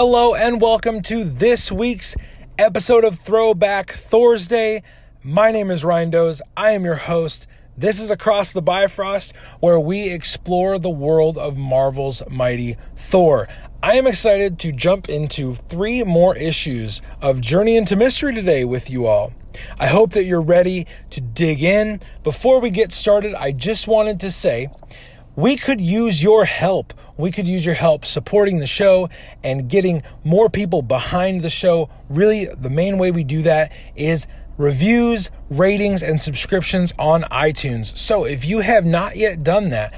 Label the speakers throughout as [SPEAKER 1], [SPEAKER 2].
[SPEAKER 1] Hello and welcome to this week's episode of Throwback Thursday. My name is Ryan Doze. I am your host. This is Across the Bifrost, where we explore the world of Marvel's mighty Thor. I am excited to jump into 3 more issues of Journey into Mystery today with you all. I hope that you're ready to dig in. Before we get started, I just wanted to say, we could use your help. We could use your help supporting the show and getting more people behind the show. Really, the main way we do that is reviews, ratings, and subscriptions on iTunes. So if you have not yet done that,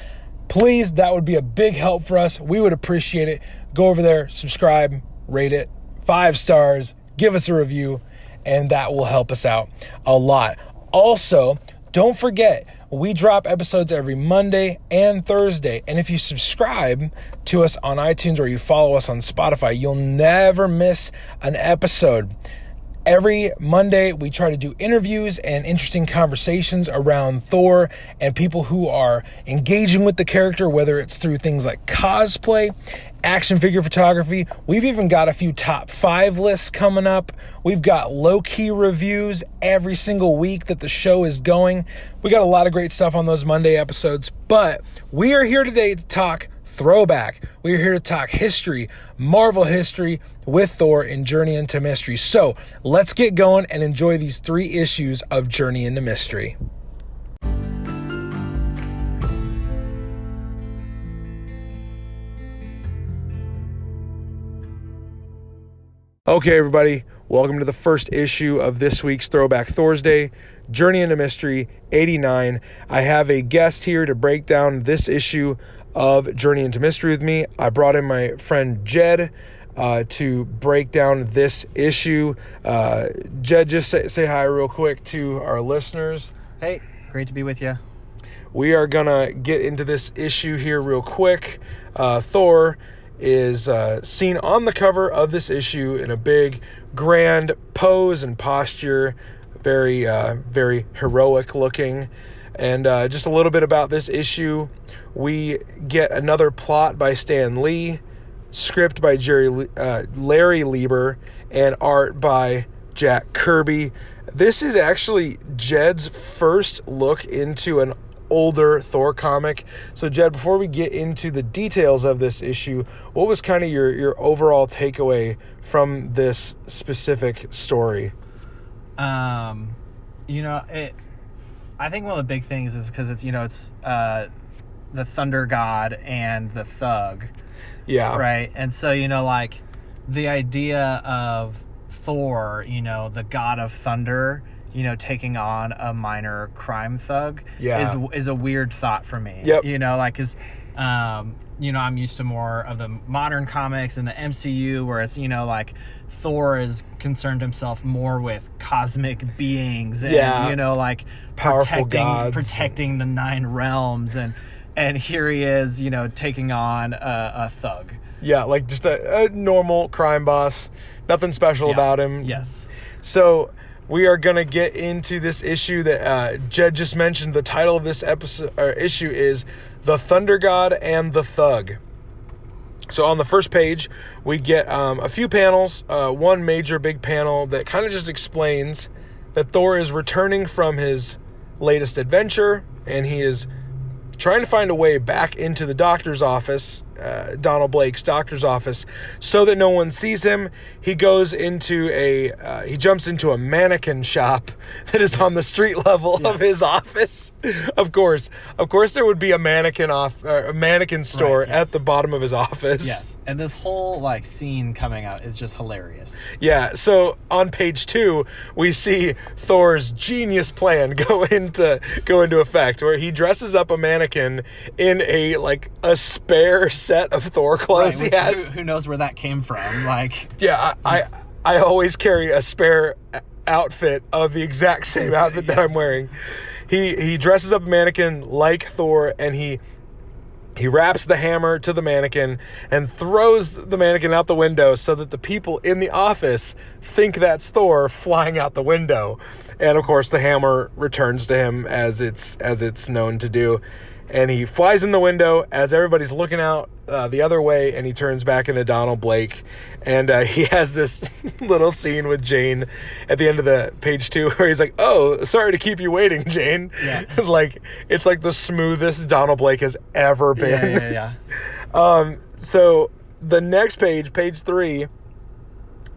[SPEAKER 1] please, that would be a big help for us. We would appreciate it. Go over there, subscribe, rate it 5 stars, give us a review, and that will help us out a lot. Also, don't forget, we drop episodes every Monday and Thursday. And if you subscribe to us on iTunes or you follow us on Spotify, you'll never miss an episode. Every Monday, we try to do interviews and interesting conversations around Thor and people who are engaging with the character, whether it's through things like cosplay, action figure photography. We've even got a few top 5 lists coming up. We've got Loki reviews every single week that the show is going. We got a lot of great stuff on those Monday episodes, but we are here today to talk throwback. We're here to talk history, Marvel history with Thor and Journey into Mystery. So let's get going and enjoy these 3 issues of Journey into Mystery. Okay, everybody, welcome to the first issue of this week's Throwback Thursday, Journey into Mystery 89. I have a guest here to break down this issue of Journey into Mystery with me. I brought in my friend Jed to break down this issue. Jed, just say hi real quick to our listeners.
[SPEAKER 2] Hey, great to be with you.
[SPEAKER 1] We are gonna get into this issue here real quick. Thor is seen on the cover of this issue in a big, grand pose and posture, very heroic looking. And just a little bit about this issue. We get another plot by Stan Lee, script by Larry Lieber, and art by Jack Kirby. This is actually Jed's first look into an older Thor comic. So Jed, before we get into the details of this issue, what was kind of your overall takeaway from this specific story?
[SPEAKER 2] I think one of the big things is because it's the Thunder God and the Thug.
[SPEAKER 1] Yeah.
[SPEAKER 2] Right. And so, the idea of Thor, the god of thunder, taking on a minor crime thug is a weird thought for me.
[SPEAKER 1] Yep.
[SPEAKER 2] Because, I'm used to more of the modern comics and the MCU where it's, Thor is concerned himself more with cosmic beings and,
[SPEAKER 1] powerful gods.
[SPEAKER 2] protecting the 9 realms. And here he is, taking on a thug.
[SPEAKER 1] Yeah, like just a normal crime boss. Nothing special about him.
[SPEAKER 2] Yes.
[SPEAKER 1] So we are going to get into this issue that Jed just mentioned. The title of this issue is The Thunder God and the Thug. So on the first page, we get a few panels. One major big panel that kind of just explains that Thor is returning from his latest adventure, and he is trying to find a way back into the doctor's office, Donald Blake's doctor's office, so that no one sees him. He goes into he jumps into a mannequin shop that is on the street level of his office. Of course, there would be a mannequin store at the bottom of his office.
[SPEAKER 2] Yes, and this whole scene coming out is just hilarious.
[SPEAKER 1] Yeah, so on page 2, we see Thor's genius plan go into effect, where he dresses up a mannequin in a spare set of Thor clothes he has.
[SPEAKER 2] Who knows where that came from?
[SPEAKER 1] Yeah, I always carry a spare outfit of the exact same outfit that I'm wearing. He dresses up a mannequin like Thor, and he wraps the hammer to the mannequin and throws the mannequin out the window so that the people in the office think that's Thor flying out the window. And of course the hammer returns to him as it's known to do. And he flies in the window as everybody's looking out the other way, and he turns back into Donald Blake. And he has this little scene with Jane at the end of the page 2 where he's like, "Oh, sorry to keep you waiting, Jane."
[SPEAKER 2] Yeah.
[SPEAKER 1] Like, it's like the smoothest Donald Blake has ever been.
[SPEAKER 2] Yeah.
[SPEAKER 1] So the next page, page 3,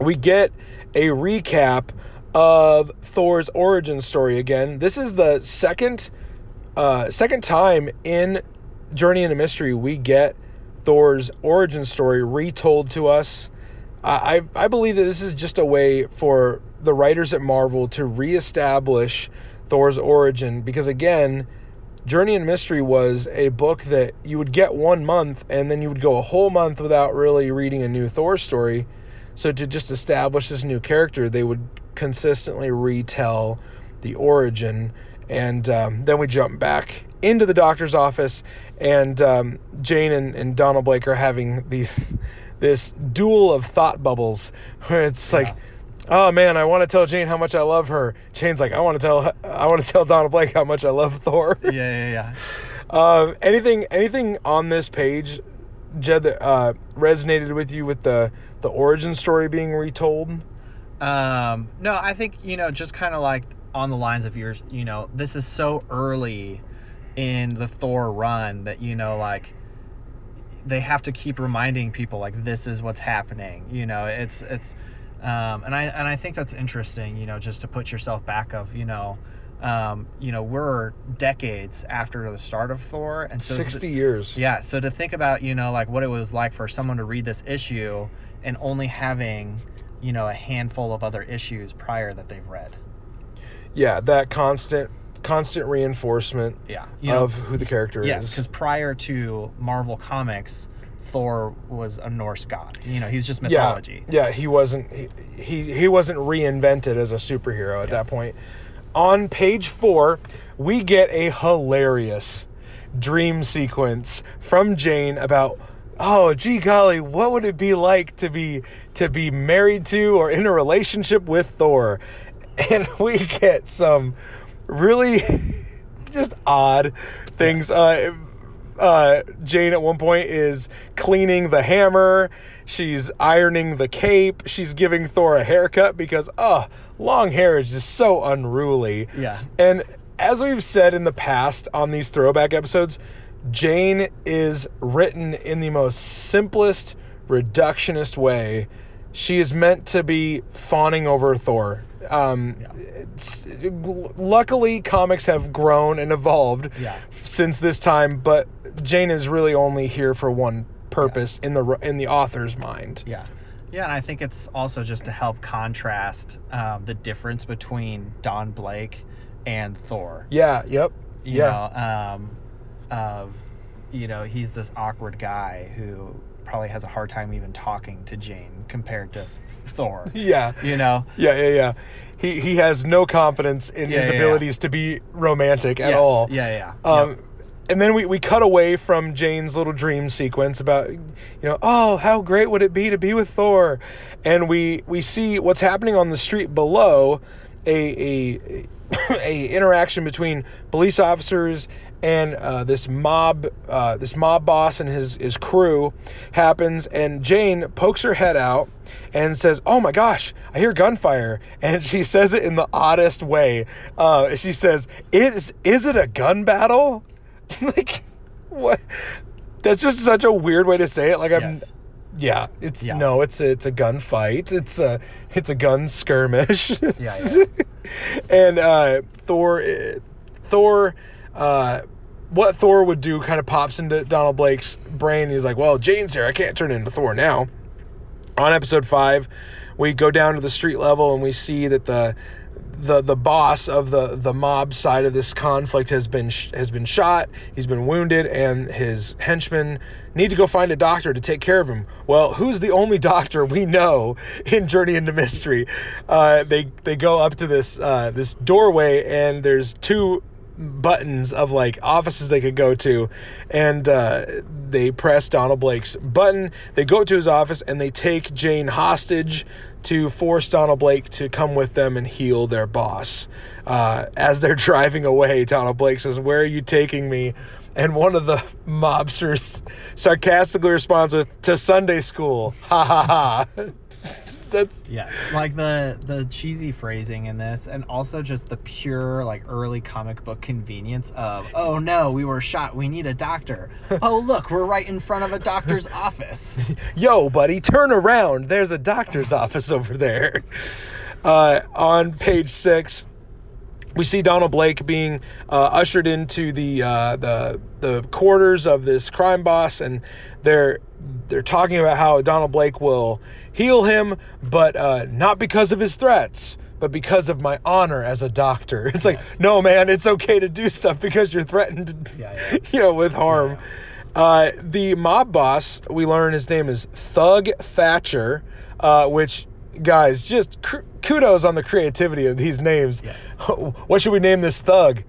[SPEAKER 1] we get a recap of Thor's origin story again. This is the second time in Journey into Mystery we get Thor's origin story retold to us. I believe that this is just a way for the writers at Marvel to reestablish Thor's origin, because again, Journey into Mystery was a book that you would get 1 month and then you would go a whole month without really reading a new Thor story. So to just establish this new character, they would consistently retell the origin. And then we jump back into the doctor's office, and Jane and Donald Blake are having this duel of thought bubbles where it's like, "Oh man, I want to tell Jane how much I love her." Jane's like, I want to tell Donald Blake how much I love Thor."
[SPEAKER 2] Yeah.
[SPEAKER 1] Anything on this page, Jed, that resonated with you with the origin story being retold?
[SPEAKER 2] No, I think, just kind of like on the lines of yours, this is so early in the Thor run that, like, they have to keep reminding people, like, this is what's happening. It's and I think that's interesting, just to put yourself back of, we're decades after the start of Thor, and so
[SPEAKER 1] 60 years.
[SPEAKER 2] Yeah, so to think about, like what it was like for someone to read this issue and only having, a handful of other issues prior that they've read.
[SPEAKER 1] Yeah, that constant reinforcement of who the character is.
[SPEAKER 2] Yes, because prior to Marvel Comics, Thor was a Norse god. He's just mythology.
[SPEAKER 1] Yeah, he wasn't reinvented as a superhero at that point. On page 4, we get a hilarious dream sequence from Jane about, oh, gee golly, what would it be like to be married to or in a relationship with Thor? And we get some really just odd things. Jane at one point is cleaning the hammer. She's ironing the cape. She's giving Thor a haircut because, long hair is just so unruly.
[SPEAKER 2] Yeah.
[SPEAKER 1] And as we've said in the past on these throwback episodes, Jane is written in the most simplest, reductionist way. She is meant to be fawning over Thor. Luckily, comics have grown and evolved since this time, but Jane is really only here for one purpose in the author's mind.
[SPEAKER 2] Yeah, and I think it's also just to help contrast the difference between Don Blake and Thor.
[SPEAKER 1] Yeah. Yep.
[SPEAKER 2] He's this awkward guy who probably has a hard time even talking to Jane compared to Thor.
[SPEAKER 1] Yeah.
[SPEAKER 2] Yeah.
[SPEAKER 1] He has no confidence in his abilities to be romantic at all.
[SPEAKER 2] Yeah.
[SPEAKER 1] And then we cut away from Jane's little dream sequence about, how great would it be to be with Thor? And we see what's happening on the street below, a interaction between police officers and this mob boss and his crew happens, and Jane pokes her head out and says, "Oh my gosh, I hear gunfire." And she says it in the oddest way. She says, is it a gun battle?" Like, what? That's just such a weird way to say it. Like, it's a gunfight. It's a gun skirmish. And Thor, what Thor would do kind of pops into Donald Blake's brain. He's like, well, Jane's here. I can't turn into Thor now. On episode 5, we go down to the street level and we see that the boss of the mob side of this conflict has been shot. He's been wounded, and his henchmen need to go find a doctor to take care of him. Well, who's the only doctor we know in Journey into Mystery? They go up to this doorway, and there's two buttons of like offices they could go to, and they press Donald Blake's button. They go to his office and they take Jane hostage to force Donald Blake to come with them and heal their boss. As they're driving away, Donald Blake says, "Where are you taking me?" And one of the mobsters sarcastically responds with, "To Sunday school. Ha ha ha."
[SPEAKER 2] Yeah, like the cheesy phrasing in this, and also just the pure like early comic book convenience of, oh no, we were shot, we need a doctor. Oh look, we're right in front of a doctor's office.
[SPEAKER 1] Yo, buddy, turn around. There's a doctor's office over there. On page 6, we see Donald Blake being ushered into the quarters of this crime boss, and they're talking about how Donald Blake will heal him, but not because of his threats, but because of my honor as a doctor. It's like, no, man, it's okay to do stuff because you're threatened, with harm. The mob boss, we learn his name is Thug Thatcher, which, guys, just kudos on the creativity of these names. Yes. What should we name this thug?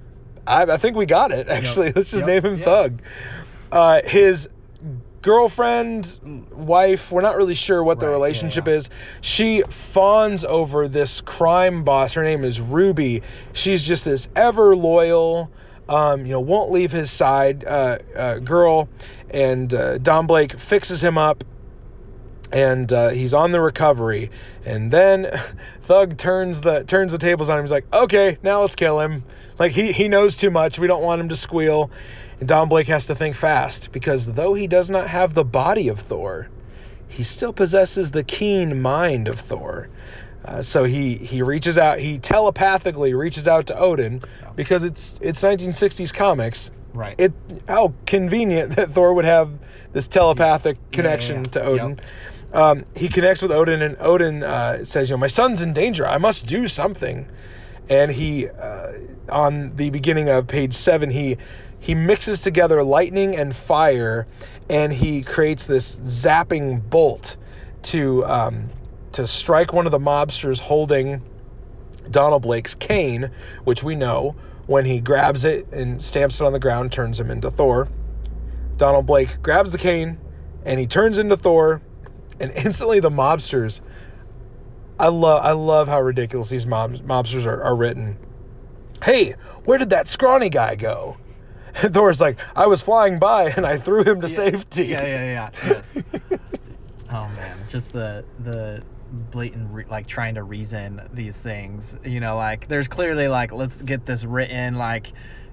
[SPEAKER 1] I think we got it, actually. Let's just name him Thug. His girlfriend, wife, we're not really sure what the relationship is. She fawns over this crime boss. Her name is Ruby. She's just this ever loyal, won't leave his side girl. And Don Blake fixes him up, and he's on the recovery. And then Thug turns the tables on him. He's like, okay, now let's kill him. Like, he knows too much. We don't want him to squeal. And Don Blake has to think fast, because though he does not have the body of Thor, he still possesses the keen mind of Thor. So he reaches out, he telepathically reaches out to Odin, because it's 1960s comics.
[SPEAKER 2] Right.
[SPEAKER 1] How convenient that Thor would have this telepathic connection to Odin. Yep. He connects with Odin, and Odin says, my son's in danger. I must do something. And he, on the beginning of page 7, he mixes together lightning and fire, and he creates this zapping bolt to strike one of the mobsters holding Donald Blake's cane, which we know, when he grabs it and stamps it on the ground, turns him into Thor. Donald Blake grabs the cane, and he turns into Thor, and instantly the mobsters... I love how ridiculous these mobsters are written. Hey, where did that scrawny guy go? And Thor's like, I was flying by and I threw him to safety.
[SPEAKER 2] Yeah. Yes. Oh man, just the blatant trying to reason these things. There's clearly let's get this written.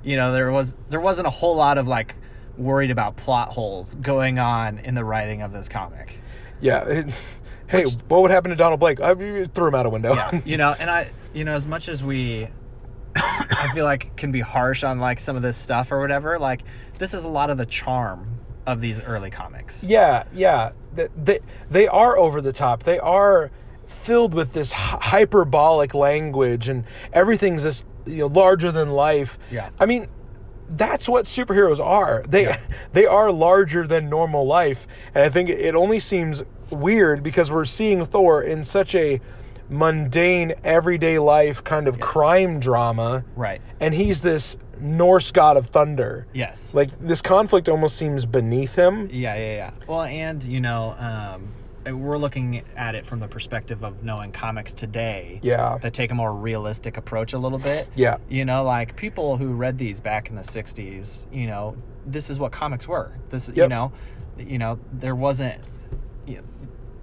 [SPEAKER 2] There wasn't a whole lot of worried about plot holes going on in the writing of this comic.
[SPEAKER 1] Yeah. Hey, what would happen to Donald Blake? I threw him out a window.
[SPEAKER 2] Yeah, and I, as much as we, I feel can be harsh on some of this stuff or whatever, this is a lot of the charm of these early comics.
[SPEAKER 1] Yeah. They are over the top. They are filled with this hyperbolic language, and everything's this larger than life.
[SPEAKER 2] Yeah.
[SPEAKER 1] I mean, that's what superheroes are. They are larger than normal life, and I think it only seems weird because we're seeing Thor in such a mundane, everyday life kind of crime drama.
[SPEAKER 2] Right.
[SPEAKER 1] And he's this Norse god of thunder.
[SPEAKER 2] Yes.
[SPEAKER 1] This conflict almost seems beneath him.
[SPEAKER 2] Yeah. Well, and we're looking at it from the perspective of knowing comics today.
[SPEAKER 1] Yeah.
[SPEAKER 2] That take a more realistic approach a little bit.
[SPEAKER 1] Yeah.
[SPEAKER 2] People who read these back in the 60s, this is what comics were. This, there wasn't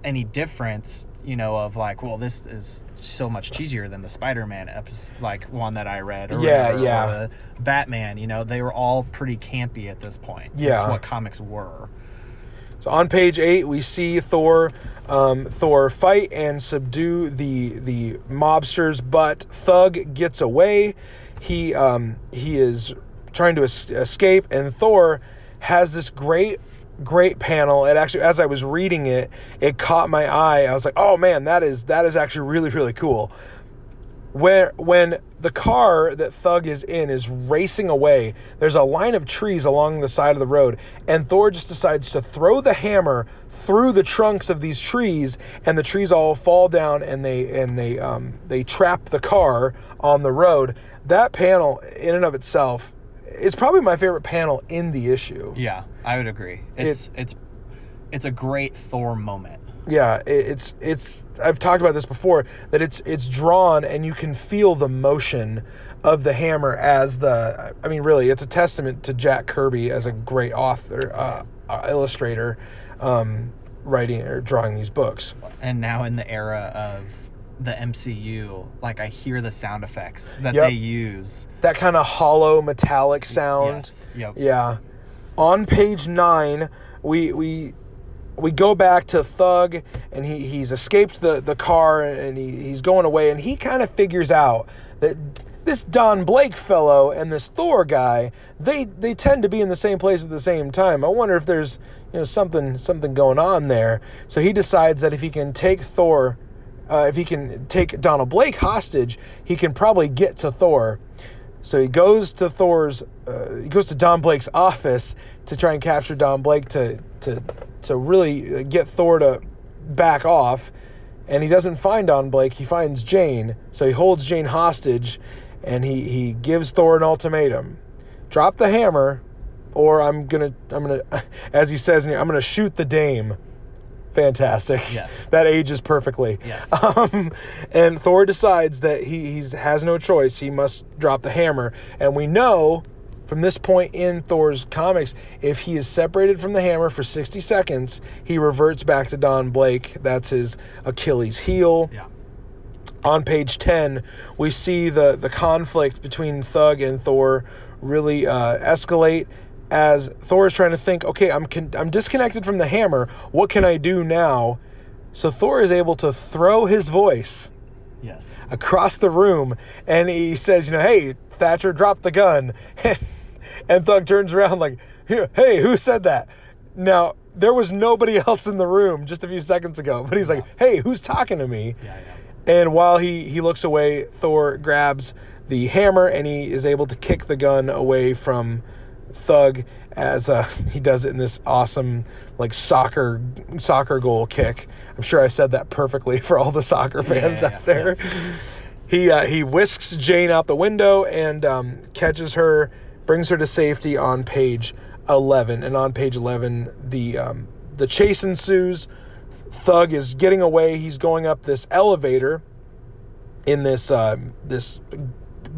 [SPEAKER 2] any difference, of this is so much cheesier than the Spider-Man episode, one that I read. Or or Batman, they were all pretty campy at this point.
[SPEAKER 1] Yeah.
[SPEAKER 2] That's what comics were.
[SPEAKER 1] So on page 8, we see Thor fight and subdue the mobsters, but Thug gets away. He is trying to escape, and Thor has this great panel. It actually, as I was reading it, it caught my eye. I was like, oh man, that is actually really, really cool. when the car that Thug is in is racing away, there's a line of trees along the side of the road, and Thor just decides to throw the hammer through the trunks of these trees, and the trees all fall down, and they trap the car on the road. That panel, in and of itself, is probably my favorite panel in the issue.
[SPEAKER 2] Yeah, I would agree. It's a great Thor moment.
[SPEAKER 1] Yeah, it's I've talked about this before, that it's drawn and you can feel the motion of the hammer as really it's a testament to Jack Kirby as a great author, illustrator, writing or drawing these books.
[SPEAKER 2] And now in the era of the MCU, like, I hear the sound effects that they use.
[SPEAKER 1] That kind of hollow metallic sound.
[SPEAKER 2] Yes. Yep.
[SPEAKER 1] Yeah. On page 9, we go back to Thug, and he's escaped the car, and he's going away, and he kind of figures out that this Don Blake fellow and this Thor guy, they tend to be in the same place at the same time. I wonder if there's something going on there. So he decides that if he can take Donald Blake hostage, he can probably get to Thor. So he goes to Don Blake's office to try and capture Don Blake to really get Thor to back off. And he doesn't find Don Blake, he finds Jane. So he holds Jane hostage, and he gives Thor an ultimatum. Drop the hammer, or I'm gonna as he says in here, I'm gonna shoot the dame. Fantastic.
[SPEAKER 2] Yes.
[SPEAKER 1] That ages perfectly.
[SPEAKER 2] Yes.
[SPEAKER 1] And Thor decides that he has no choice. He must drop the hammer. And we know from this point in Thor's comics, if he is separated from the hammer for 60 seconds, he reverts back to Don Blake. That's his Achilles heel.
[SPEAKER 2] Yeah.
[SPEAKER 1] On page 10, we see the conflict between Thug and Thor really escalate, as Thor is trying to think, okay, I'm disconnected from the hammer. What can I do now? So Thor is able to throw his voice across the room, and he says, hey, Thatcher, drop the gun. And Thug turns around like, hey, who said that? Now, there was nobody else in the room just a few seconds ago, but he's like, hey, who's talking to me?
[SPEAKER 2] Yeah.
[SPEAKER 1] And while he looks away, Thor grabs the hammer, and he is able to kick the gun away from Thug, as he does it in this awesome soccer goal kick. I'm sure I said that perfectly for all the soccer fans out there. Yes. He whisks Jane out the window and catches her, brings her to safety on page 11. And on page 11, the chase ensues. Thug is getting away. He's going up this elevator in this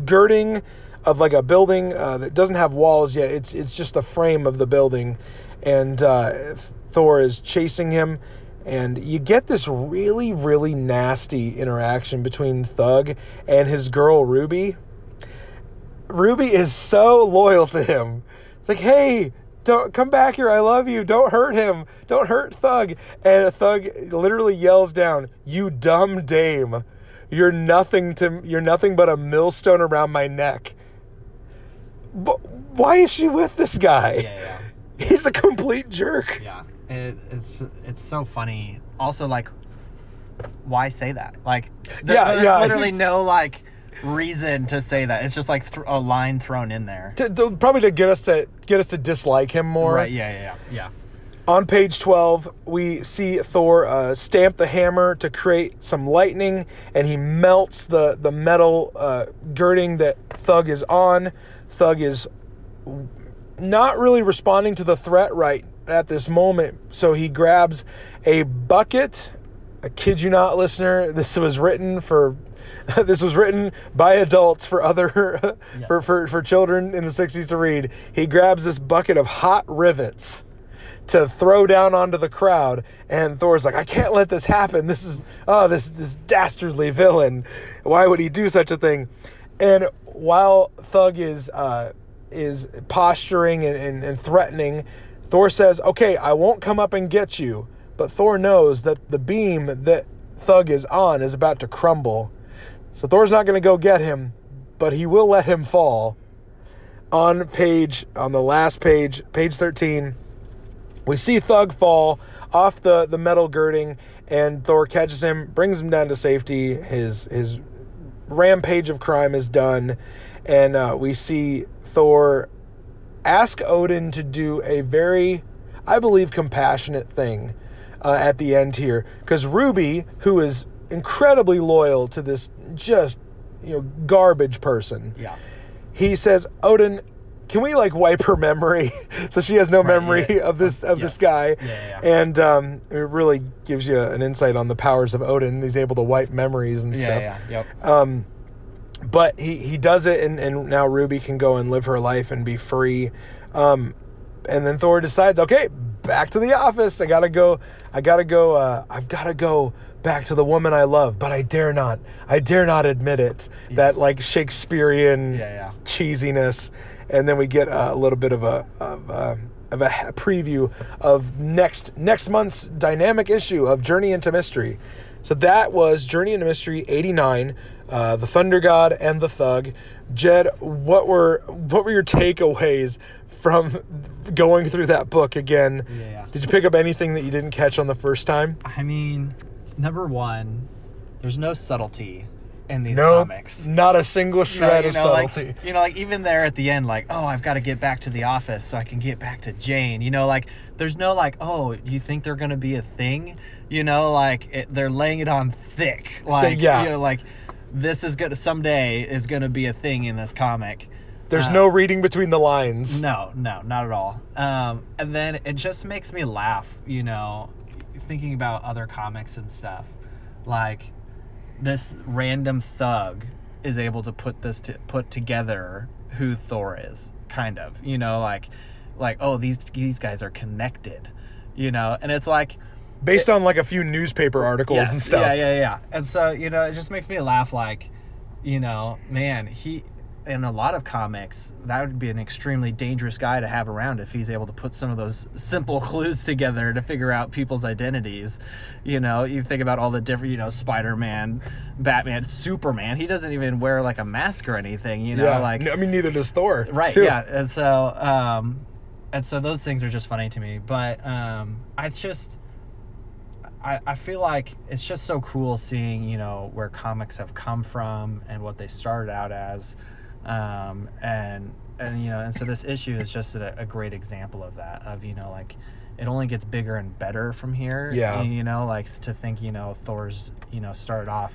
[SPEAKER 1] girding of a building that doesn't have walls yet. It's just the frame of the building, and Thor is chasing him, and you get this really, really nasty interaction between Thug and his girl Ruby. Ruby is so loyal to him. It's like, hey, don't come back here, I love you, don't hurt him, don't hurt Thug. And Thug literally yells down, you dumb dame, you're nothing but a millstone around my neck. But why is she with this guy?
[SPEAKER 2] Yeah.
[SPEAKER 1] He's a complete jerk.
[SPEAKER 2] Yeah, it's so funny. Also, why say that? There's literally no reason to say that. It's just a line thrown in there.
[SPEAKER 1] Probably to get us to dislike him more.
[SPEAKER 2] Right. Yeah.
[SPEAKER 1] On page 12, we see Thor stamp the hammer to create some lightning, and he melts the metal girding that Thug is on. Thug is not really responding to the threat right at this moment, so he grabs a bucket. I kid you not, listener, this was written by adults for other for children in the 60s to read. He grabs this bucket of hot rivets to throw down onto the crowd, and Thor's like, I can't let this happen. This is this dastardly villain. Why would he do such a thing? And while Thug is posturing and threatening, Thor says, okay, I won't come up and get you. But Thor knows that the beam that Thug is on is about to crumble. So Thor's not going to go get him, but he will let him fall. On the last page, page 13, we see Thug fall off the metal girding, and Thor catches him, brings him down to safety. His rampage of crime is done, and we see Thor ask Odin to do a very, I believe, compassionate thing at the end here. Because Ruby, who is incredibly loyal to this just, garbage person, he says, Odin, can we wipe her memory so she has no memory of this guy? And it really gives you an insight on the powers of Odin. He's able to wipe memories and stuff. But he does it, and now Ruby can go and live her life and be free. And then Thor decides, okay, back to the office. I've got to go back to the woman I love, but I dare not admit it. Yes. That Shakespearean cheesiness. And then we get a little bit of a preview of next month's dynamic issue of Journey into Mystery. So that was Journey into Mystery 89, the Thunder God and the Thug. Jed, what were your takeaways from going through that book again? Did you pick up anything that you didn't catch on the first time?
[SPEAKER 2] I mean, number one, there's no subtlety in these comics.
[SPEAKER 1] Not a single shred of subtlety.
[SPEAKER 2] Even there at the end, I've got to get back to the office so I can get back to Jane. There's no oh, you think they're gonna be a thing? They're laying it on thick. This is gonna someday is gonna be a thing in this comic.
[SPEAKER 1] There's no reading between the lines.
[SPEAKER 2] No, not at all. And then it just makes me laugh, thinking about other comics and stuff. This random thug is able to put together who Thor is, kind of. Oh, these guys are connected, and it's
[SPEAKER 1] based on a few newspaper articles and stuff.
[SPEAKER 2] Yeah. And so, it just makes me laugh, man, in a lot of comics, that would be an extremely dangerous guy to have around if he's able to put some of those simple clues together to figure out people's identities. You think about all the different, Spider-Man, Batman, Superman. He doesn't even wear a mask or anything,
[SPEAKER 1] neither does Thor.
[SPEAKER 2] Right,
[SPEAKER 1] too.
[SPEAKER 2] Yeah. And so those things are just funny to me. But I feel like it's just so cool seeing, where comics have come from and what they started out as. And so this issue is just a great example of that, of, it only gets bigger and better from here.
[SPEAKER 1] Yeah.
[SPEAKER 2] To think, Thor's, started off,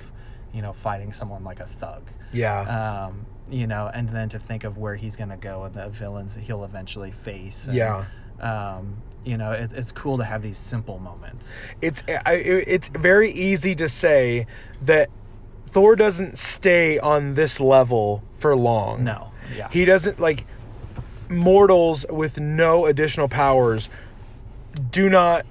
[SPEAKER 2] fighting someone like a thug.
[SPEAKER 1] Yeah.
[SPEAKER 2] And then to think of where he's going to go and the villains that he'll eventually face. And, it's cool to have these simple moments.
[SPEAKER 1] It's very easy to say that Thor doesn't stay on this level for long.
[SPEAKER 2] No. Yeah.
[SPEAKER 1] He doesn't, mortals with no additional powers do not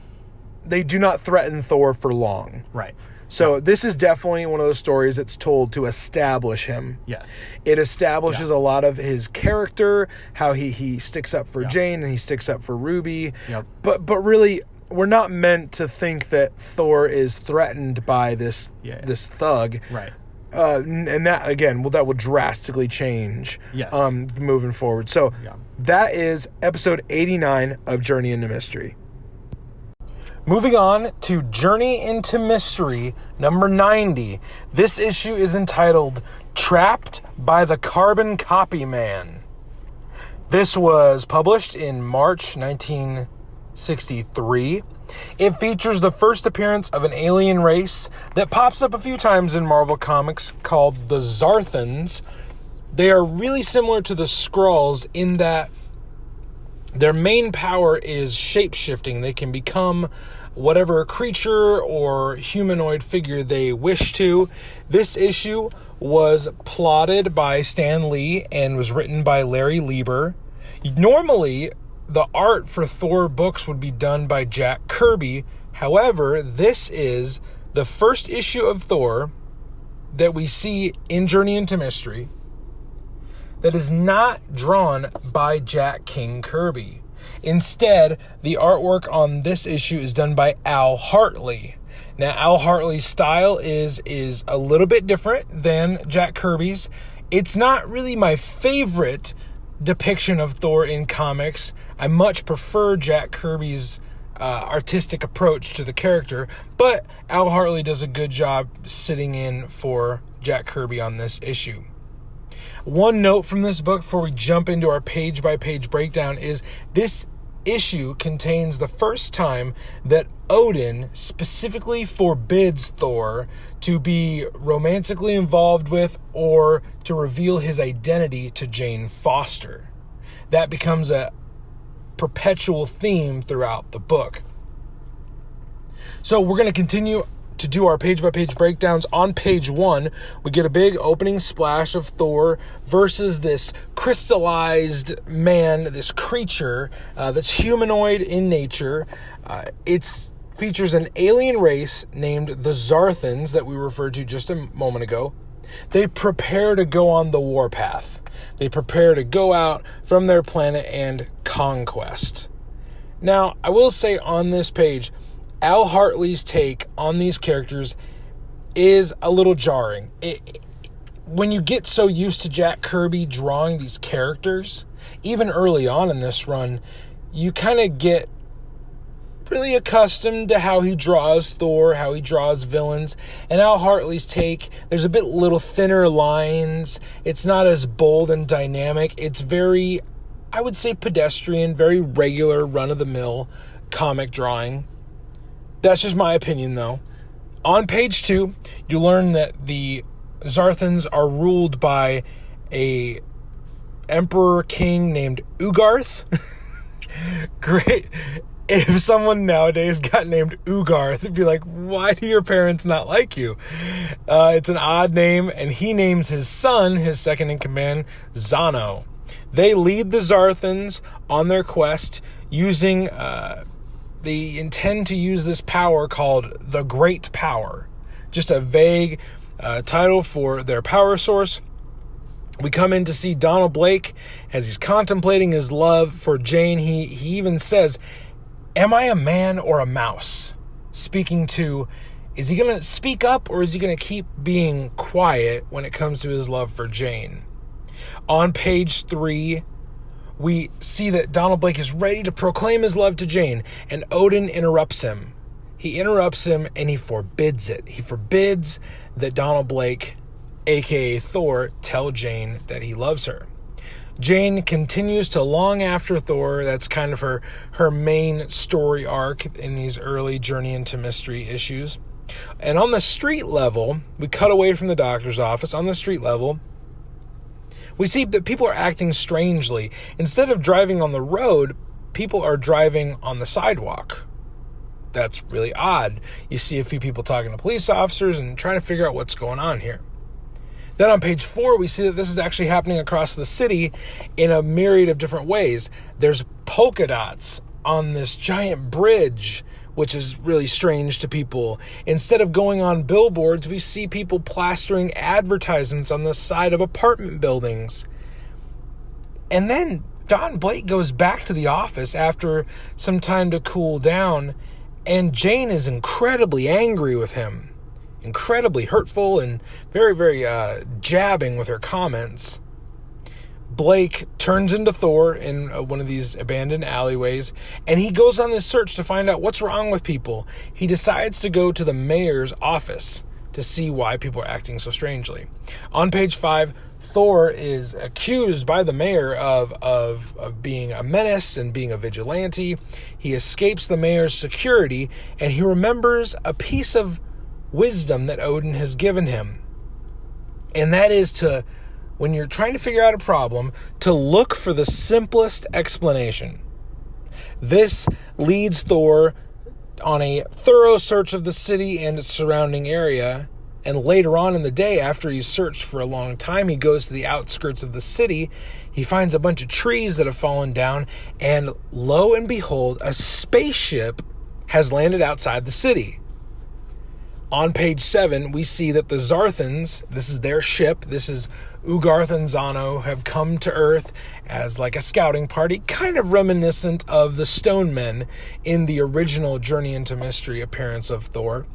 [SPEAKER 1] threaten Thor for long.
[SPEAKER 2] Right.
[SPEAKER 1] So this is definitely one of those stories that's told to establish him.
[SPEAKER 2] Yes.
[SPEAKER 1] It establishes a lot of his character, how he sticks up for Jane and he sticks up for Ruby.
[SPEAKER 2] Yep.
[SPEAKER 1] But really, we're not meant to think that Thor is threatened by this thug.
[SPEAKER 2] Right.
[SPEAKER 1] And that, again, that will drastically change moving forward. So that is episode 89 of Journey into Mystery. Moving on to Journey into Mystery number 90. This issue is entitled Trapped by the Carbon Copy Man. This was published in March 1963. It features the first appearance of an alien race that pops up a few times in Marvel Comics called the Zarthans. They are really similar to the Skrulls in that their main power is shapeshifting. They can become whatever creature or humanoid figure they wish to. This issue was plotted by Stan Lee and was written by Larry Lieber. Normally, the art for Thor books would be done by Jack Kirby. However, this is the first issue of Thor that we see in Journey into Mystery that is not drawn by Jack King Kirby. Instead, the artwork on this issue is done by Al Hartley. Now, Al Hartley's style is a little bit different than Jack Kirby's. It's not really my favorite depiction of Thor in comics. I much prefer Jack Kirby's artistic approach to the character, but Al Hartley does a good job sitting in for Jack Kirby on this issue. One note from this book before we jump into our page-by-page breakdown is this issue contains the first time that Odin specifically forbids Thor to be romantically involved with or to reveal his identity to Jane Foster. That becomes a perpetual theme throughout the book. So we're going to continue to do our page-by-page breakdowns. On page 1, we get a big opening splash of Thor versus this crystallized man, this creature that's humanoid in nature. It features an alien race named the Zarthans that we referred to just a moment ago. They prepare to go on the warpath. They prepare to go out from their planet and conquest. Now, I will say on this page, Al Hartley's take on these characters is a little jarring. When you get so used to Jack Kirby drawing these characters, even early on in this run, you kind of get really accustomed to how he draws Thor, how he draws villains. And Al Hartley's take, there's a bit little thinner lines. It's not as bold and dynamic. It's very, I would say, pedestrian, very regular, run-of-the-mill comic drawing. That's just my opinion, though. On page 2, you learn that the Zarthans are ruled by a emperor king named Ugarth. Great. If someone nowadays got named Ugarth, it'd be like, why do your parents not like you? It's an odd name, and he names his son, his second in command, Zano. They lead the Zarthans on their quest using... They intend to use this power called the Great Power. Just a vague title for their power source. We come in to see Donald Blake as he's contemplating his love for Jane. He even says, "Am I a man or a mouse?" Speaking to, is he going to speak up or is he going to keep being quiet when it comes to his love for Jane? On page 3, we see that Donald Blake is ready to proclaim his love to Jane, and Odin interrupts him. He interrupts him, and he forbids it. He forbids that Donald Blake, a.k.a. Thor, tell Jane that he loves her. Jane continues to long after Thor. That's kind of her main story arc in these early Journey into Mystery issues. And on the street level, we cut away from the doctor's office. On the street level, we see that people are acting strangely. Instead of driving on the road, people are driving on the sidewalk. That's really odd. You see a few people talking to police officers and trying to figure out what's going on here. Then on page 4, we see that this is actually happening across the city in a myriad of different ways. There's polka dots on this giant bridge, which is really strange to people. Instead of going on billboards, we see people plastering advertisements on the side of apartment buildings. And then Don Blake goes back to the office after some time to cool down, and Jane is incredibly angry with him. Incredibly hurtful and very, very jabbing with her comments. Blake turns into Thor in one of these abandoned alleyways, and he goes on this search to find out what's wrong with people. He decides to go to the mayor's office to see why people are acting so strangely. On page 5, Thor is accused by the mayor of being a menace and being a vigilante. He escapes the mayor's security, and he remembers a piece of wisdom that Odin has given him. And that is to, when you're trying to figure out a problem, to look for the simplest explanation. This leads Thor on a thorough search of the city and its surrounding area. And later on in the day, after he's searched for a long time, he goes to the outskirts of the city. He finds a bunch of trees that have fallen down. And lo and behold, a spaceship has landed outside the city. On page 7, we see that the Zarthans, this is their ship, this is Ugarth and Zano, have come to Earth as like a scouting party, kind of reminiscent of the Stone Men in the original Journey into Mystery appearance of Thor.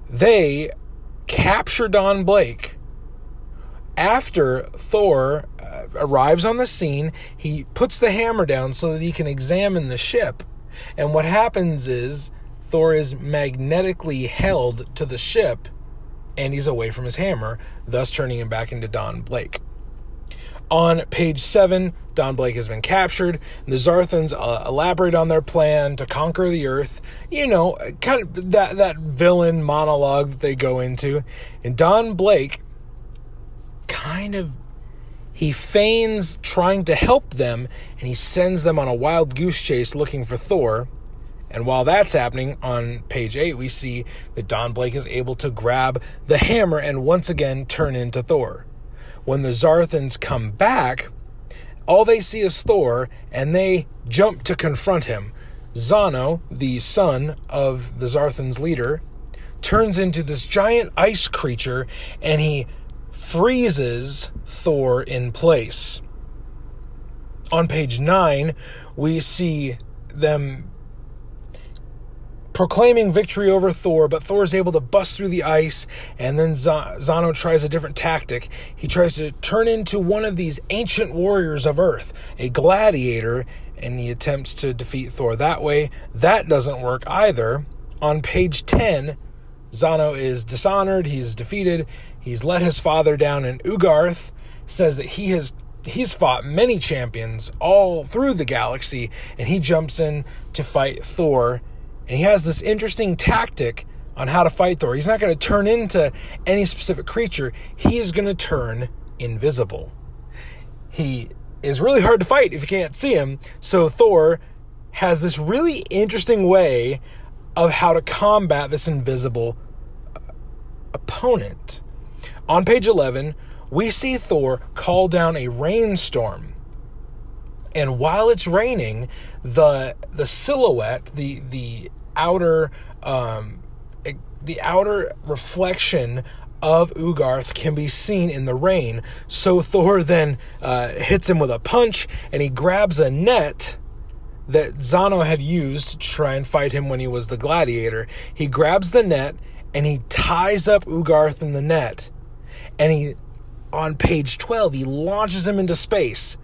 [SPEAKER 1] They capture Don Blake. After Thor arrives on the scene, he puts the hammer down so that he can examine the ship. And what happens is Thor is magnetically held to the ship, and he's away from his hammer, thus turning him back into Don Blake. On page 7, Don Blake has been captured. The Zarthans elaborate on their plan to conquer the Earth. You know, kind of that villain monologue that they go into. And Don Blake he feigns trying to help them, and he sends them on a wild goose chase looking for Thor. And while that's happening, on page 8, we see that Don Blake is able to grab the hammer and once again turn into Thor. When the Zarthans come back, all they see is Thor, and they jump to confront him. Zano, the son of the Zarthans' leader, turns into this giant ice creature, and he freezes Thor in place. On page 9, we see them proclaiming victory over Thor, but Thor is able to bust through the ice, and then Zano tries a different tactic. He tries to turn into one of these ancient warriors of Earth, a gladiator, and he attempts to defeat Thor that way. That doesn't work either. On page 10, Zano is dishonored, he's defeated, he's let his father down, and Ugarth says that he's fought many champions all through the galaxy, and he jumps in to fight Thor. And he has this interesting tactic on how to fight Thor. He's not going to turn into any specific creature. He is going to turn invisible. He is really hard to fight if you can't see him. So Thor has this really interesting way of how to combat this invisible opponent. On page 11, we see Thor call down a rainstorm. And while it's raining, the silhouette, the outer reflection of Ugarth can be seen in the rain. So Thor then hits him with a punch, and he grabs a net that Zano had used to try and fight him when he was the gladiator. He grabs the net, and he ties up Ugarth in the net. And on page 12, he launches him into space,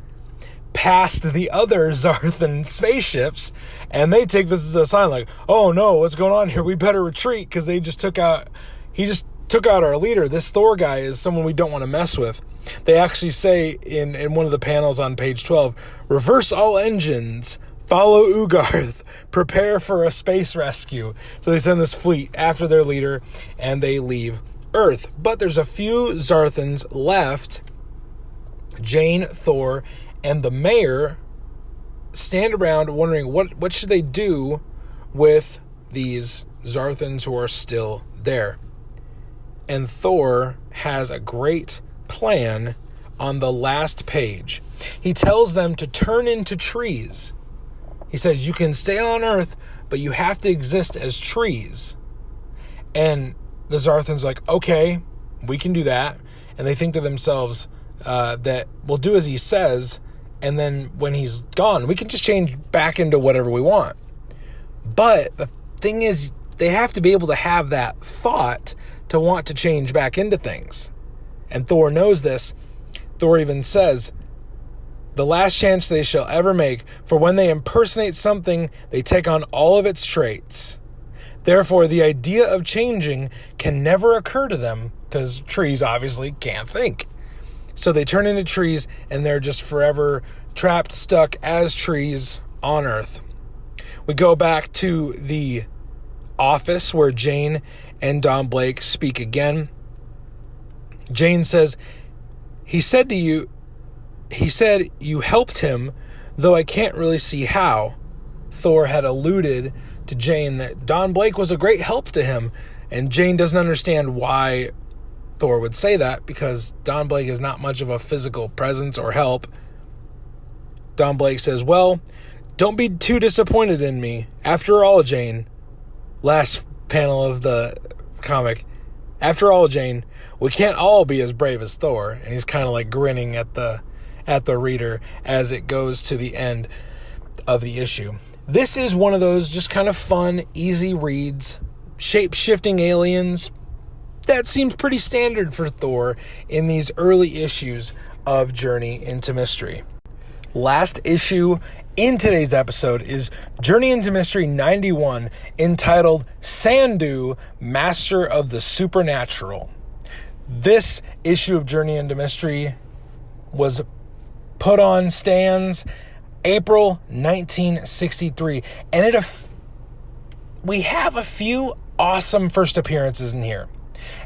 [SPEAKER 1] past the other Zarthan spaceships, and they take this as a sign like, oh no, what's going on here? We better retreat, because he just took out our leader. This Thor guy is someone we don't want to mess with. They actually say in one of the panels on page 12, reverse all engines, follow Ugarth, prepare for a space rescue. So they send this fleet after their leader, and they leave Earth. But there's a few Zarthans left. Jane, Thor, and the mayor stand around wondering what should they do with these Zarthans who are still there. And Thor has a great plan on the last page. He tells them to turn into trees. He says, you can stay on Earth, but you have to exist as trees. And the Zarthan's like, okay, we can do that. And they think to themselves that we'll do as he says, and then when he's gone, we can just change back into whatever we want. But the thing is, they have to be able to have that thought to want to change back into things. And Thor knows this. Thor even says, the last chance they shall ever make, for when they impersonate something, they take on all of its traits. Therefore, the idea of changing can never occur to them, because trees obviously can't think. So they turn into trees, and they're just forever trapped, stuck as trees on Earth. We go back to the office where Jane and Don Blake speak again. Jane says, he said you helped him, though I can't really see how. Thor had alluded to Jane that Don Blake was a great help to him, and Jane doesn't understand why Thor would say that, because Don Blake is not much of a physical presence or help. Don Blake says, well, don't be too disappointed in me. After all, Jane, last panel of the comic, after all, Jane, we can't all be as brave as Thor. And he's kind of like grinning at the reader as it goes to the end of the issue. This is one of those just kind of fun, easy reads, shape-shifting aliens. That seems pretty standard for Thor in these early issues of Journey into Mystery. Last issue in today's episode is Journey into Mystery 91, entitled Sandu, Master of the Supernatural. This issue of Journey into Mystery was put on stands April 1963. And we have a few awesome first appearances in here.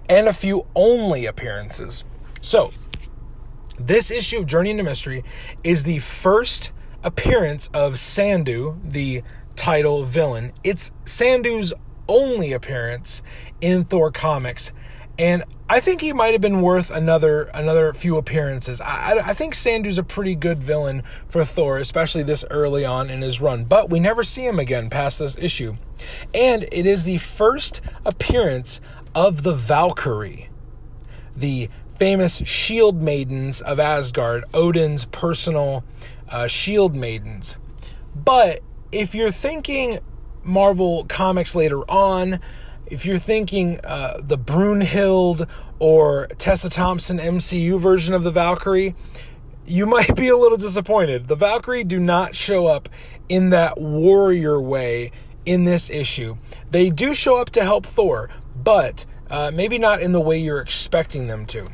[SPEAKER 1] And a few only appearances. So, this issue of Journey into Mystery is the first appearance of Sandu, the title villain. It's Sandu's only appearance in Thor comics. And I think he might have been worth another few appearances. I think Sandu's a pretty good villain for Thor, especially this early on in his run. But we never see him again past this issue. And it is the first appearance of the Valkyrie, the famous shield maidens of Asgard, Odin's personal shield maidens. But if you're thinking Marvel Comics later on, if you're thinking the Brunhild or Tessa Thompson MCU version of the Valkyrie, you might be a little disappointed. The Valkyrie do not show up in that warrior way in this issue. They do show up to help Thor, but maybe not in the way you're expecting them to.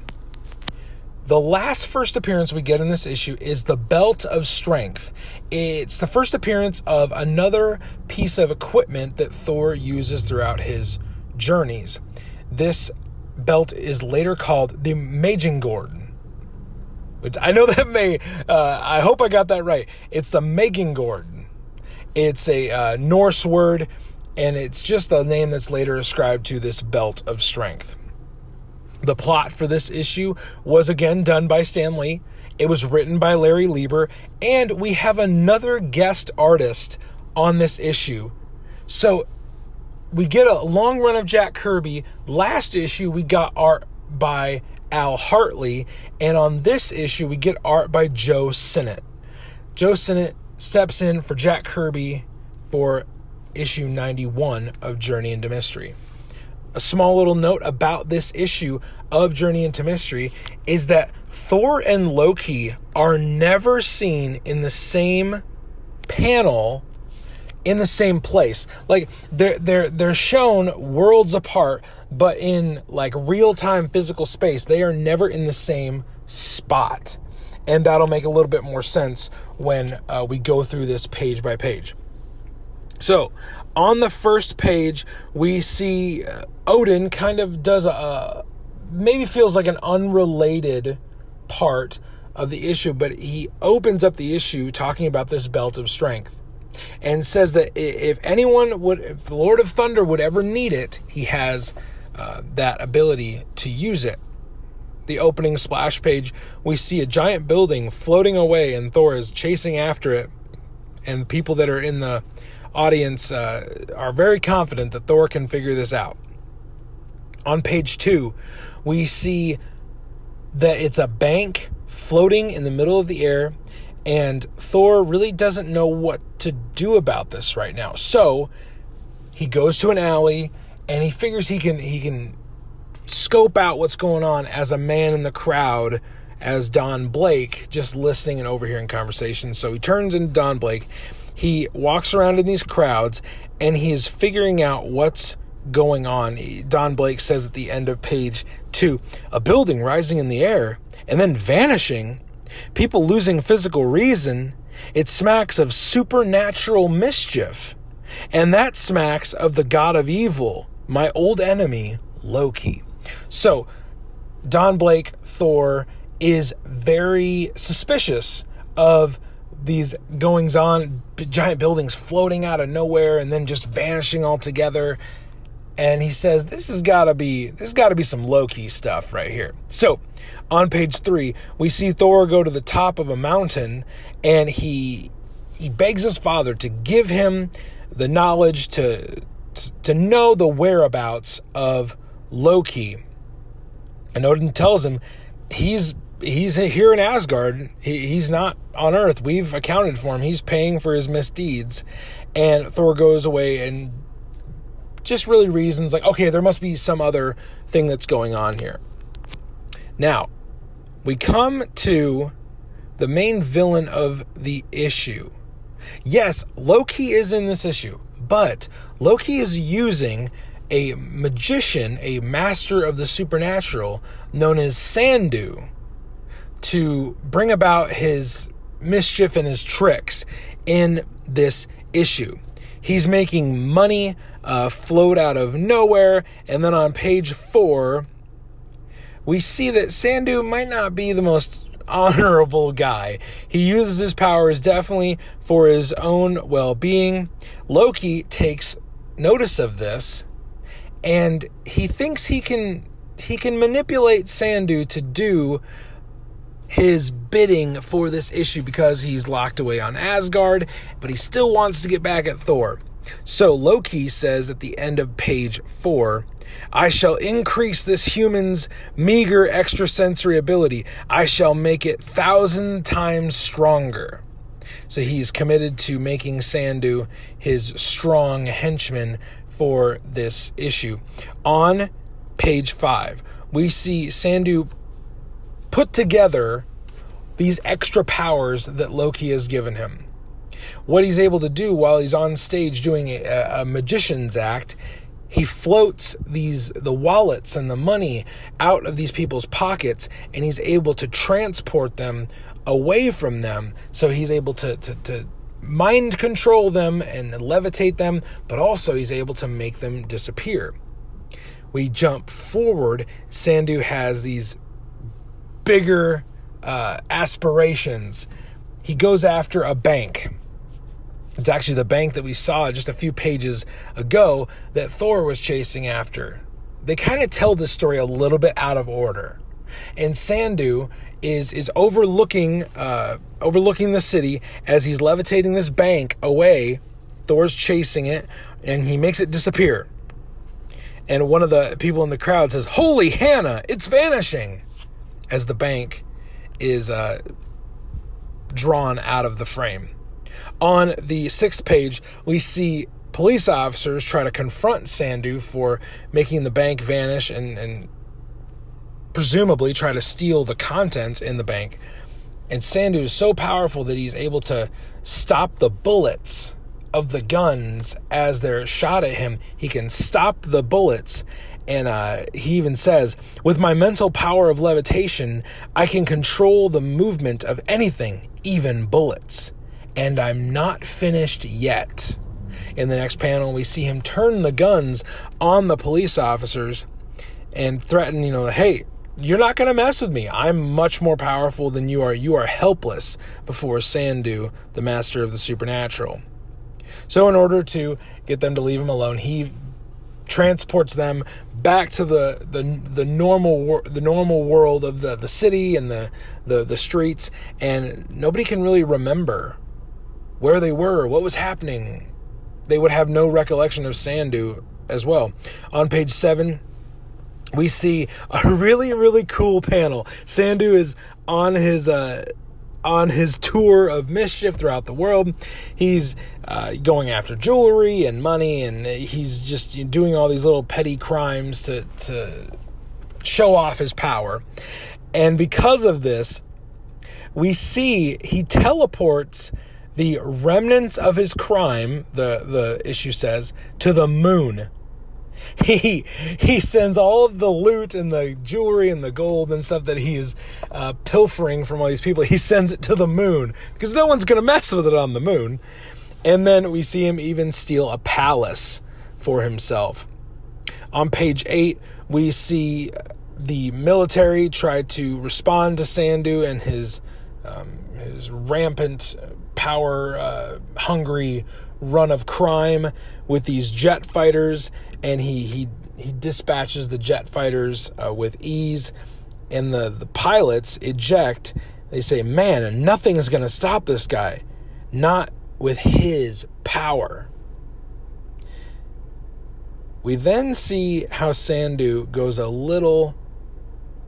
[SPEAKER 1] The last first appearance we get in this issue is the Belt of Strength. It's the first appearance of another piece of equipment that Thor uses throughout his journeys. This belt is later called the Megingord, which I know that I hope I got that right. It's the Megingord. It's a Norse word, and it's just the name that's later ascribed to this Belt of Strength. The plot for this issue was again done by Stan Lee. It was written by Larry Lieber, and we have another guest artist on this issue. So we get a long run of Jack Kirby. Last issue we got art by Al Hartley, and on this issue we get art by Joe Sinnott. Joe Sinnott steps in for Jack Kirby for issue 91 of Journey into Mystery. A small little note about this issue of Journey into Mystery is that Thor and Loki are never seen in the same panel in the same place. Like they're shown worlds apart, but in like real-time physical space, they are never in the same spot. And that'll make a little bit more sense when we go through this page by page. So, on the first page, we see Odin kind of does maybe feels like an unrelated part of the issue, but he opens up the issue talking about this Belt of Strength and says that if the Lord of Thunder would ever need it, he has that ability to use it. The opening splash page, we see a giant building floating away and Thor is chasing after it, and people that are in the audience are very confident that Thor can figure this out. On page 2, we see that it's a bank floating in the middle of the air, and Thor really doesn't know what to do about this right now. So he goes to an alley and he figures he can scope out what's going on as a man in the crowd, as Don Blake, just listening and overhearing conversations. So he turns into Don Blake. He walks around in these crowds, and he is figuring out what's going on. Don Blake says at the end of page 2, a building rising in the air and then vanishing, people losing physical reason. It smacks of supernatural mischief, and that smacks of the god of evil, my old enemy, Loki. So, Don Blake, Thor, is very suspicious of these goings-on, giant buildings floating out of nowhere and then just vanishing altogether. And he says, this has got to be some Loki stuff right here. So, on page 3, we see Thor go to the top of a mountain, and he begs his father to give him the knowledge to know the whereabouts of Loki. And Odin tells him he's here in Asgard. He's not on Earth. We've accounted for him. He's paying for his misdeeds. And Thor goes away and just really reasons like, okay, there must be some other thing that's going on here. Now, we come to the main villain of the issue. Yes, Loki is in this issue, but Loki is using a magician, a master of the supernatural known as Sandu, to bring about his mischief and his tricks in this issue. He's making money float out of nowhere, and then on page 4, we see that Sandu might not be the most honorable guy. He uses his powers definitely for his own well-being. Loki takes notice of this, and he thinks he can manipulate Sandu to do his bidding for this issue because he's locked away on Asgard, but he still wants to get back at Thor. So Loki says at the end of page 4, I shall increase this human's meager extrasensory ability. I shall make it 1,000 times stronger. So he's committed to making Sandu his strong henchman for this issue. On page 5, we see Sandu put together these extra powers that Loki has given him. What he's able to do while he's on stage doing a magician's act, he floats the wallets and the money out of these people's pockets, and he's able to transport them away from them. So he's able to mind control them and levitate them, but also he's able to make them disappear. We jump forward. Sandu has these bigger aspirations. He goes after a bank. It's actually the bank that we saw just a few pages ago that Thor was chasing after. They kind of tell this story a little bit out of order. And Sandu is overlooking the city as he's levitating this bank away. Thor's chasing it, and he makes it disappear. And one of the people in the crowd says, "Holy Hannah, it's vanishing!" as the bank is drawn out of the frame. On the 6th page, we see police officers try to confront Sandu for making the bank vanish and presumably try to steal the contents in the bank. And Sandu is so powerful that he's able to stop the bullets of the guns as they're shot at him. He can stop the bullets. And he even says, with my mental power of levitation, I can control the movement of anything, even bullets. And I'm not finished yet. In the next panel, we see him turn the guns on the police officers and threaten, hey, you're not going to mess with me. I'm much more powerful than you are. You are helpless before Sandu, the master of the supernatural. So in order to get them to leave him alone, he transports them back to the normal world of the city and the streets, and nobody can really remember where they were, what was happening. They would have no recollection of Sandu as well. On page 7, we see a really, really cool panel. Sandu is on his tour of mischief throughout the world. He's going after jewelry and money, and he's just doing all these little petty crimes to show off his power. And because of this, we see he teleports the remnants of his crime, the issue says, to the moon. He sends all of the loot and the jewelry and the gold and stuff that he is pilfering from all these people. He sends it to the moon because no one's going to mess with it on the moon. And then we see him even steal a palace for himself. On page 8, we see the military try to respond to Sandu and his rampant, power-hungry run of crime with these jet fighters, and he dispatches the jet fighters with ease, and the pilots eject. They say, man, nothing is going to stop this guy, not with his power. We then see how Sandu goes a little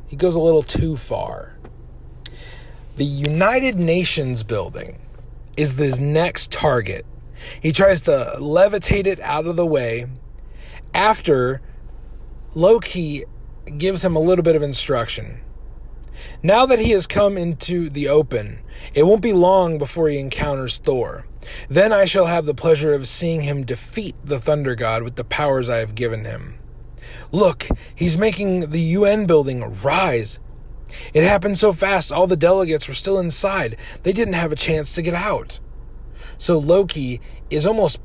[SPEAKER 1] too far. The United Nations building is this next target. He tries to levitate it out of the way after Loki gives him a little bit of instruction. Now that he has come into the open, it won't be long before he encounters Thor. Then I shall have the pleasure of seeing him defeat the Thunder God with the powers I have given him. Look, he's making the UN building rise. It happened so fast, all the delegates were still inside. They didn't have a chance to get out. So Loki is almost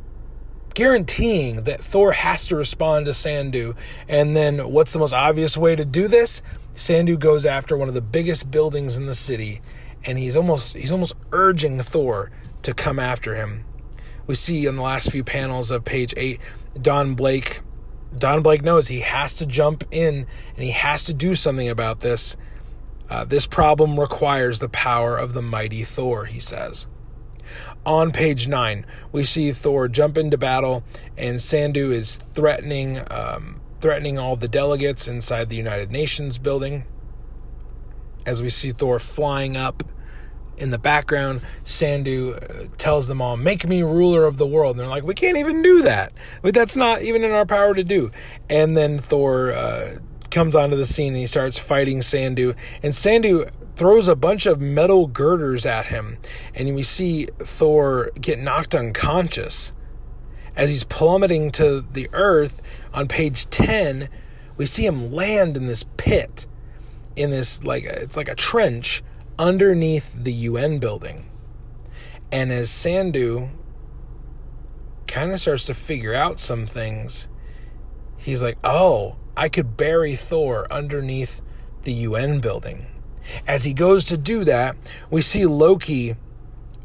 [SPEAKER 1] guaranteeing that Thor has to respond to Sandu. And then what's the most obvious way to do this? Sandu goes after one of the biggest buildings in the city, and he's almost urging Thor to come after him. We see on the last few panels of page 8, Don Blake knows he has to jump in and he has to do something about this. This problem requires the power of the mighty Thor, he says. On page 9, we see Thor jump into battle, and Sandu is threatening all the delegates inside the United Nations building. As we see Thor flying up in the background, Sandu tells them all, "Make me ruler of the world." And they're like, "We can't even do that. That's not even in our power to do." And then Thor comes onto the scene and he starts fighting Sandu. And Sandu throws a bunch of metal girders at him. And we see Thor get knocked unconscious. As he's plummeting to the earth, on page 10, we see him land in this pit, in this, it's like a trench underneath the UN building. And as Sandu kind of starts to figure out some things, he's like, oh, I could bury Thor underneath the UN building. As he goes to do that, we see Loki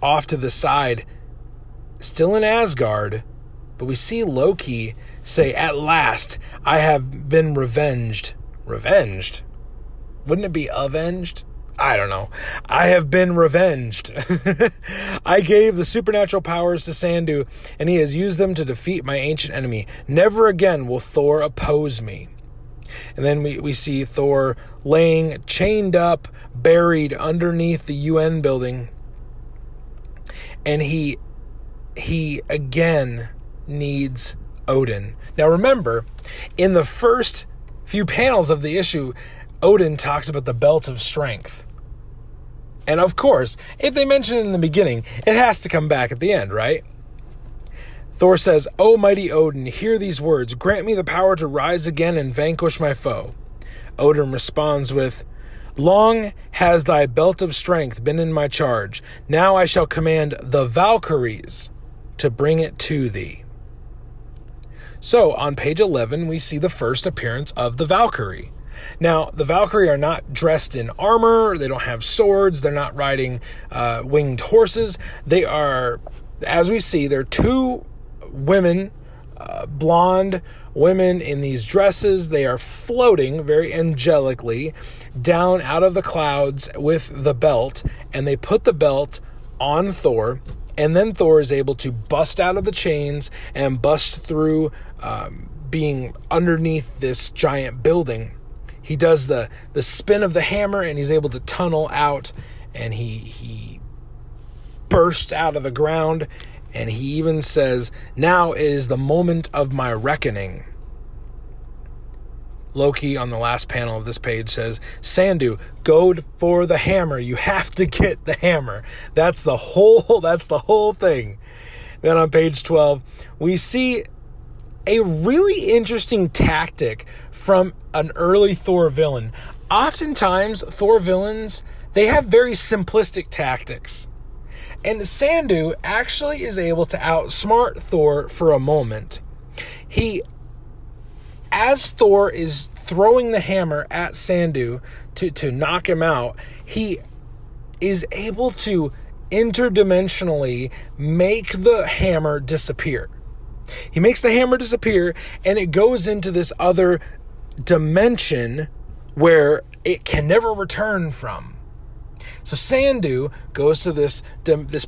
[SPEAKER 1] off to the side, still in Asgard, but we see Loki say, "At last, I have been revenged." Revenged? Wouldn't it be avenged? I don't know. I have been revenged. I gave the supernatural powers to Sandu, and he has used them to defeat my ancient enemy. Never again will Thor oppose me. And then we see Thor laying chained up, buried underneath the UN building. And he again needs Odin. Now remember, in the first few panels of the issue, Odin talks about the belt of strength. And of course, if they mention it in the beginning, it has to come back at the end, right? Thor says, "O mighty Odin, hear these words. Grant me the power to rise again and vanquish my foe." Odin responds with, "Long has thy belt of strength been in my charge. Now I shall command the Valkyries to bring it to thee." So on page 11, we see the first appearance of the Valkyrie. Now, the Valkyrie are not dressed in armor. They don't have swords. They're not riding winged horses. They are, as we see, they're two women, blonde women in these dresses. They are floating very angelically down out of the clouds with the belt, and they put the belt on Thor, and then Thor is able to bust out of the chains and bust through being underneath this giant building. He does the spin of the hammer, and he's able to tunnel out, and he bursts out of the ground. And he even says, "Now is the moment of my reckoning." Loki, on the last panel of this page, says, "Sandu, go for the hammer. You have to get the hammer." That's the whole thing. Then on page 12, we see a really interesting tactic from an early Thor villain. Oftentimes, Thor villains, they have very simplistic tactics. And Sandu actually is able to outsmart Thor for a moment. As Thor is throwing the hammer at Sandu to knock him out, he is able to interdimensionally make the hammer disappear. He makes the hammer disappear, and it goes into this other dimension where it can never return from. So Sandu goes to this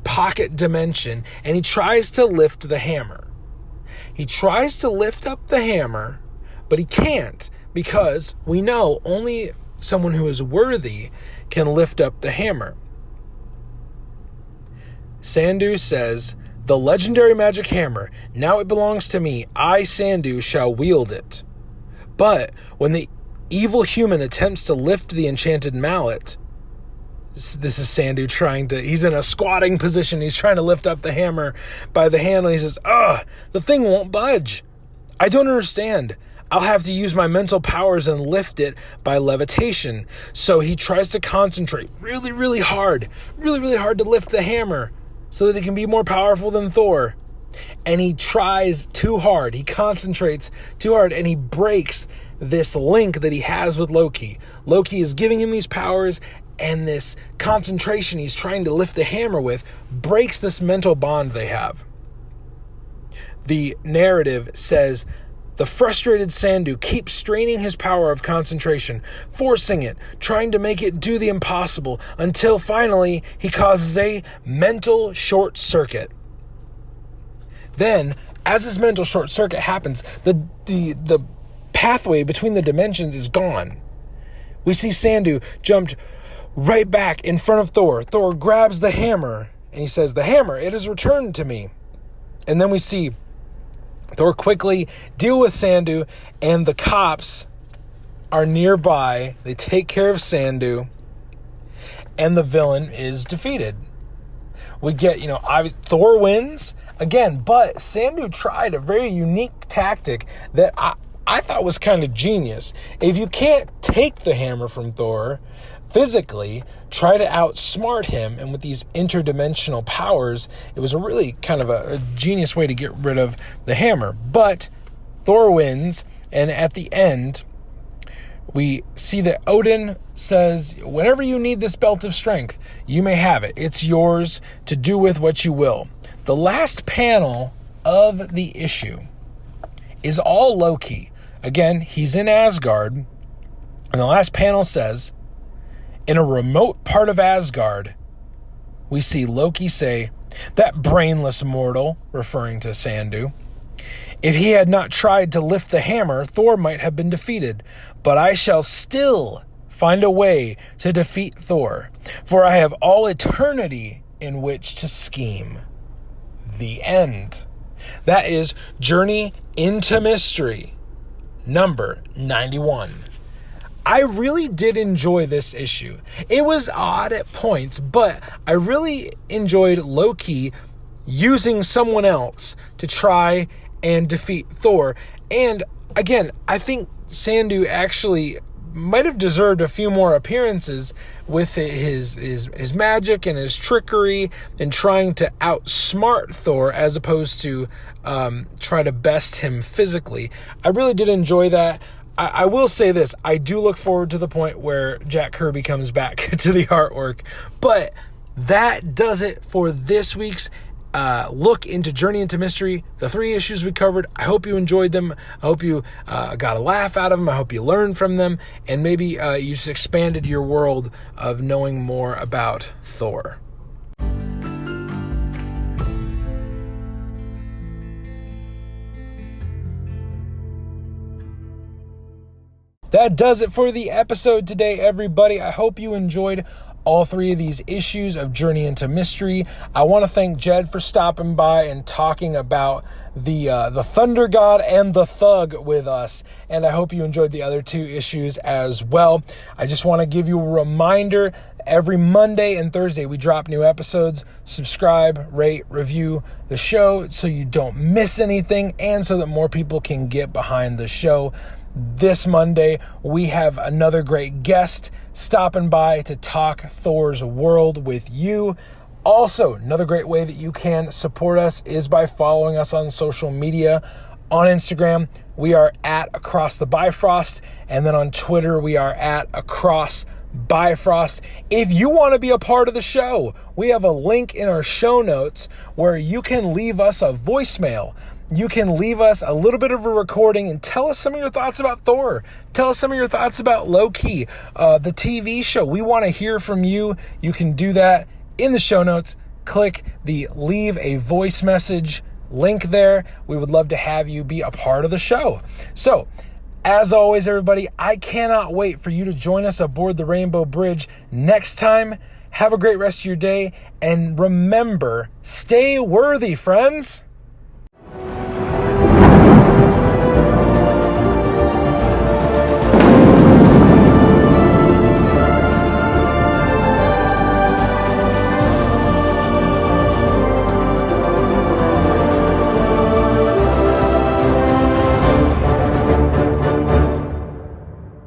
[SPEAKER 1] pocket dimension, and he tries to lift the hammer. He tries to lift up the hammer, but he can't, because we know only someone who is worthy can lift up the hammer. Sandu says, "The legendary magic hammer, now it belongs to me. I, Sandu, shall wield it." But when the evil human attempts to lift the enchanted mallet, This is Sandu he's in a squatting position. He's trying to lift up the hammer by the handle. He says, the thing won't budge. I don't understand. I'll have to use my mental powers and lift it by levitation. So he tries to concentrate really, really hard to lift the hammer so that he can be more powerful than Thor. And he tries too hard. He concentrates too hard, and he breaks this link that he has with Loki. Loki is giving him these powers, and this concentration he's trying to lift the hammer with breaks this mental bond they have. The narrative says, the frustrated Sandu keeps straining his power of concentration, forcing it, trying to make it do the impossible, until finally he causes a mental short circuit. Then, as this mental short circuit happens, the pathway between the dimensions is gone. We see Sandu jumped right back in front of Thor. Thor grabs the hammer, and he says, the hammer, it is returned to me. And then we see Thor quickly deal with Sandu, and the cops are nearby. They take care of Sandu, and the villain is defeated. We get, Thor wins again, but Sandu tried a very unique tactic that I thought was kind of genius. If you can't take the hammer from Thor physically, try to outsmart him, and with these interdimensional powers, it was a really kind of a genius way to get rid of the hammer. But Thor wins, and at the end, we see that Odin says, whenever you need this belt of strength, you may have it. It's yours to do with what you will. The last panel of the issue is all Loki. Again, he's in Asgard, and the last panel says, in a remote part of Asgard, we see Loki say, that brainless mortal, referring to Sandu, if he had not tried to lift the hammer, Thor might have been defeated. But I shall still find a way to defeat Thor, for I have all eternity in which to scheme. The end. That is Journey into Mystery, number 91. I really did enjoy this issue. It was odd at points, but I really enjoyed Loki using someone else to try and defeat Thor. And again, I think Sandu actually might have deserved a few more appearances with his magic and his trickery and trying to outsmart Thor as opposed to try to best him physically. I really did enjoy that. I will say this, I do look forward to the point where Jack Kirby comes back to the artwork, but that does it for this week's look into Journey into Mystery, the 3 issues we covered. I hope you enjoyed them. I hope you got a laugh out of them. I hope you learned from them, and maybe you just expanded your world of knowing more about Thor. That does it for the episode today, everybody. I hope you enjoyed all 3 of these issues of Journey into Mystery. I want to thank Jed for stopping by and talking about the Thunder God and the Thug with us. And I hope you enjoyed the other 2 issues as well. I just want to give you a reminder, every Monday and Thursday we drop new episodes. Subscribe, rate, review the show so you don't miss anything and so that more people can get behind the show. This Monday, we have another great guest stopping by to talk Thor's world with you. Also, another great way that you can support us is by following us on social media. On Instagram, we are at Across the Bifrost, and then on Twitter, we are at Across Bifrost. If you want to be a part of the show, we have a link in our show notes where you can leave us a voicemail. You can leave us a little bit of a recording and tell us some of your thoughts about Thor. Tell us some of your thoughts about Loki, the TV show. We want to hear from you. You can do that in the show notes. Click the leave a voice message link there. We would love to have you be a part of the show. So, as always, everybody, I cannot wait for you to join us aboard the Rainbow Bridge next time. Have a great rest of your day. And remember, stay worthy, friends.